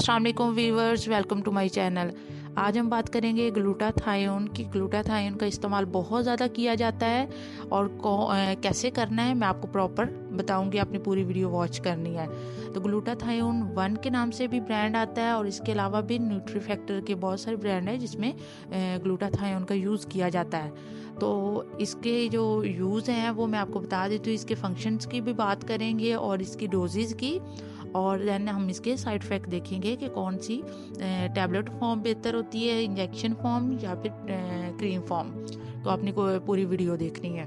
अस्सलाम वालेकुम viewers, welcome to my channel. आज हम बात करेंगे ग्लूटाथायोन की। ग्लूटाथायोन का इस्तेमाल बहुत ज़्यादा किया जाता है और कैसे करना है मैं आपको प्रॉपर बताऊंगी। आपने पूरी वीडियो वॉच करनी है। तो ग्लूटाथायोन 1 के नाम से भी ब्रांड आता है और इसके अलावा भी न्यूट्रीफैक्टर के बहुत सारे ब्रांड हैं जिसमें ग्लूटाथायोन का यूज़ किया जाता है। तो इसके जो यूज़ हैं वो मैं आपको बता देती हूँ। इसके फंक्शंस की भी बात करेंगे और इसकी डोजेज़ की, और देन हम इसके साइड इफ़ेक्ट देखेंगे कि कौन सी टैबलेट फॉर्म बेहतर होती है, इंजेक्शन फॉर्म या फिर क्रीम फॉर्म। तो आपने को पूरी वीडियो देखनी है।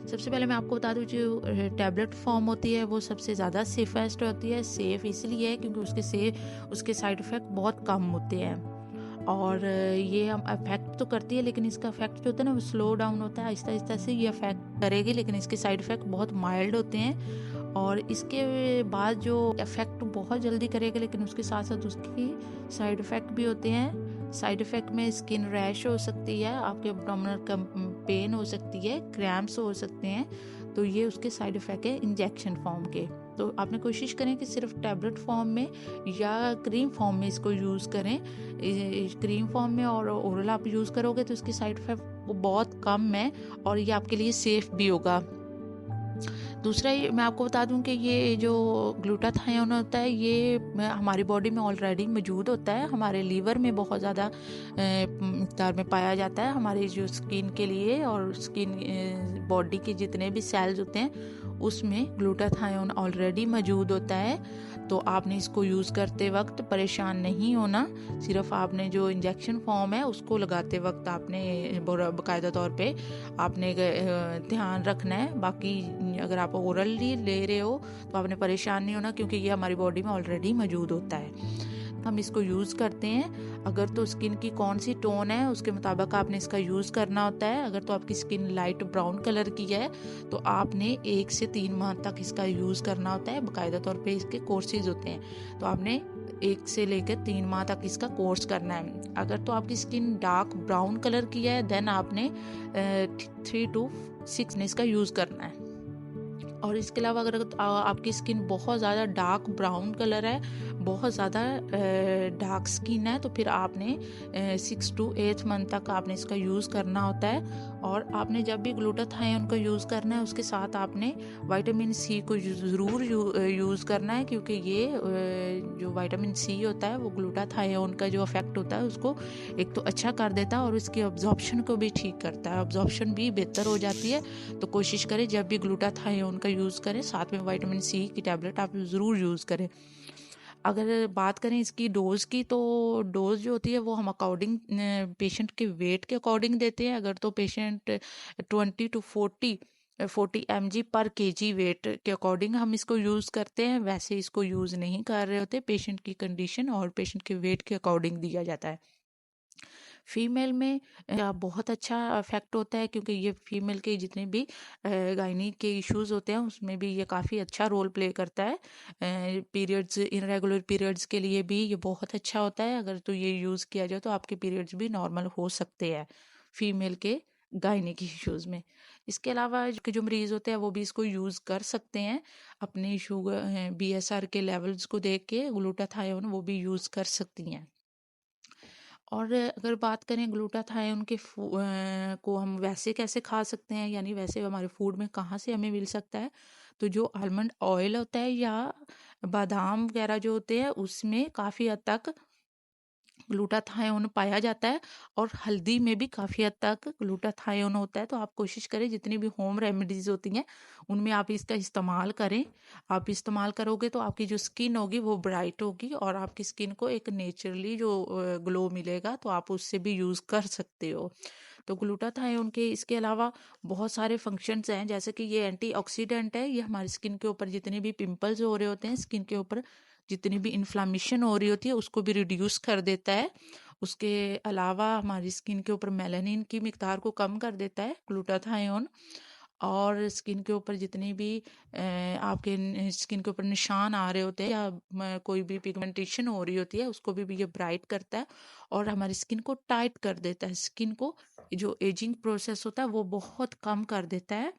सबसे पहले मैं आपको बता दूं, जो टैबलेट फॉर्म होती है वो सबसे ज़्यादा सेफेस्ट होती है। सेफ़ इसलिए है क्योंकि उसके साइड इफ़ेक्ट बहुत कम होते हैं और ये हम अफेक्ट तो करती है, लेकिन इसका इफेक्ट जो होता है ना वो स्लो डाउन होता है। आहिस्ता आहिस्ता से ये अफेक्ट करेगी, लेकिन इसके साइड इफ़ेक्ट बहुत माइल्ड होते हैं। और इसके बाद जो इफ़ेक्ट बहुत जल्दी करेगा, लेकिन उसके साथ साथ उसकी साइड इफ़ेक्ट भी होते हैं। साइड इफ़ेक्ट में स्किन रैश हो सकती है, आपके एब्डोमिनल पेन हो सकती है, क्रैम्प्स हो सकते हैं। तो ये उसके साइड इफ़ेक्ट है इंजेक्शन फॉर्म के। तो आपने कोशिश करें कि सिर्फ टैबलेट फॉर्म में या क्रीम फॉर्म में इसको यूज़ करें। क्रीम फॉर्म में और ओरल आप यूज़ करोगे तो इसकी साइड इफ़ेक्ट बहुत कम है और ये आपके लिए सेफ़ भी होगा। दूसरा ये मैं आपको बता दूं कि ये जो ग्लूटाथायोन होता है ये हमारी बॉडी में ऑलरेडी मौजूद होता है। हमारे लीवर में बहुत ज़्यादा मिक़दार में पाया जाता है हमारी जो स्किन के लिए, और स्किन बॉडी के जितने भी सेल्स होते हैं उसमें ग्लूटाथायोन ऑलरेडी मौजूद होता है। तो आपने इसको यूज़ करते वक्त परेशान नहीं होना। सिर्फ आपने जो इंजेक्शन फॉर्म है उसको लगाते वक्त आपने बाकायदा तौर पे आपने ध्यान रखना है। बाकी अगर आप ओरली ले रहे हो तो आपने परेशान नहीं होना, क्योंकि ये हमारी बॉडी में ऑलरेडी मौजूद होता है। हम इसको यूज़ करते हैं अगर तो स्किन की कौन सी टोन है उसके मुताबिक आपने इसका यूज़ करना होता है। अगर तो आपकी स्किन लाइट ब्राउन कलर की है तो आपने 1 से 3 माह तक इसका यूज़ करना होता है। बाकायदा तौर पे इसके कोर्सेज होते हैं, तो आपने 1 से लेकर 3 माह तक इसका कोर्स करना है। अगर तो आपकी स्किन डार्क ब्राउन कलर की है देन आपने 3 to 6 ने इसका यूज़ करना है। और इसके अलावा अगर आपकी स्किन बहुत ज़्यादा डार्क ब्राउन कलर है, बहुत ज़्यादा डार्क स्किन है, तो फिर आपने 6 to 8 मंथ तक आपने इसका यूज़ करना होता है। और आपने जब भी ग्लूटाथायोन का यूज़ करना है उसके साथ आपने विटामिन सी को ज़रूर यूज़ करना है, क्योंकि ये जो विटामिन सी होता है वो ग्लूटाथायोन का जो इफेक्ट होता है उसको एक तो अच्छा कर देता है और इसकी अब्जॉर्प्शन को भी ठीक करता है। अब्जॉर्प्शन भी बेहतर हो जाती है। तो कोशिश करें जब भी ग्लूटाथायोन का यूज़ करें साथ में विटामिन सी की टैबलेट आप ज़रूर यूज़ करें। अगर बात करें इसकी डोज़ की, तो डोज़ जो होती है वो हम अकॉर्डिंग पेशेंट के वेट के अकॉर्डिंग देते हैं। अगर तो पेशेंट 20 to 40 mg पर केजी वेट के अकॉर्डिंग हम इसको यूज़ करते हैं। वैसे इसको यूज़ नहीं कर रहे होते, पेशेंट की कंडीशन और पेशेंट के वेट के अकॉर्डिंग दिया जाता है। फीमेल में बहुत अच्छा इफेक्ट होता है, क्योंकि ये फीमेल के जितने भी गायनी के इश्यूज होते हैं उसमें भी ये काफ़ी अच्छा रोल प्ले करता है। पीरियड्स, इनरेगुलर पीरियड्स के लिए भी ये बहुत अच्छा होता है। अगर तो ये यूज़ किया जाए तो आपके पीरियड्स भी नॉर्मल हो सकते हैं फीमेल के गायनी के इश्यूज में। इसके अलावा के जो मरीज होते हैं वो भी इसको यूज़ कर सकते हैं अपने शुगर BSR के लेवल्स को देख के। ग्लूटाथायोन वो भी यूज़ कर सकती हैं। और अगर बात करें ग्लूटाथायोन के को हम वैसे कैसे खा सकते हैं, यानी वैसे हमारे फूड में कहाँ से हमें मिल सकता है, तो जो आलमंड ऑयल होता है या बादाम वगैरह जो होते हैं उसमें काफ़ी हद तक ग्लूटाथायोन पाया जाता है। और हल्दी में भी काफ़ी हद तक ग्लूटाथायोन होता है। तो आप कोशिश करें जितनी भी होम रेमेडीज़ होती हैं उनमें आप इसका इस्तेमाल करें। आप इस्तेमाल करोगे तो आपकी जो स्किन होगी वो ब्राइट होगी और आपकी स्किन को एक नेचुरली जो ग्लो मिलेगा, तो आप उससे भी यूज़ कर सकते हो। तो ग्लूटाथायोन के इसके अलावा बहुत सारे फंक्शंस हैं, जैसे कि ये एंटीऑक्सीडेंट है। ये हमारी स्किन के ऊपर जितने भी पिंपल्स हो रहे होते हैं, स्किन के ऊपर जितनी भी इन्फ्लामेशन हो रही होती है उसको भी रिड्यूस कर देता है। उसके अलावा हमारी स्किन के ऊपर मेलानिन की मिकदार को कम कर देता है ग्लूटाथायोन। और स्किन के ऊपर जितनी भी आपके स्किन के ऊपर निशान आ रहे होते हैं या कोई भी पिगमेंटेशन हो रही होती है उसको भी ये ब्राइट करता है और हमारी स्किन को टाइट कर देता है। स्किन को जो एजिंग प्रोसेस होता है वो बहुत कम कर देता है।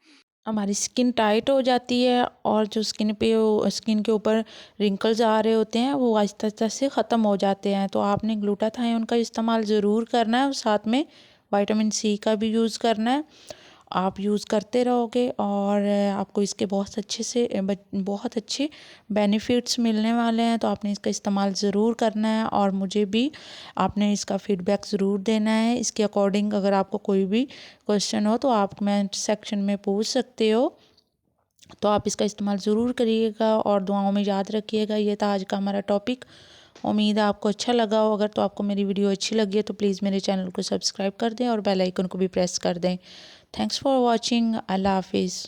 हमारी स्किन टाइट हो जाती है और जो स्किन के ऊपर रिंकल्स आ रहे होते हैं वो आहिस्ता आहिस्ता से ख़त्म हो जाते हैं। तो आपने ग्लूटाथायोन का इस्तेमाल ज़रूर करना है और साथ में विटामिन सी का भी यूज़ करना है। आप यूज़ करते रहोगे और आपको इसके बहुत अच्छे बेनिफिट्स मिलने वाले हैं। तो आपने इसका इस्तेमाल ज़रूर करना है और मुझे भी आपने इसका फ़ीडबैक ज़रूर देना है। इसके अकॉर्डिंग अगर आपको कोई भी क्वेश्चन हो तो आप कमेंट सेक्शन में पूछ सकते हो। तो आप इसका इस्तेमाल ज़रूर करिएगा और दुआओं में याद रखिएगा। ये था आज का हमारा टॉपिक। उम्मीद है आपको अच्छा लगा हो। अगर तो आपको मेरी वीडियो अच्छी लगी है तो प्लीज़ मेरे चैनल को सब्सक्राइब कर दें और बेल आइकन को भी प्रेस कर दें। Thanks for watching. अल्लाह हाफिज़।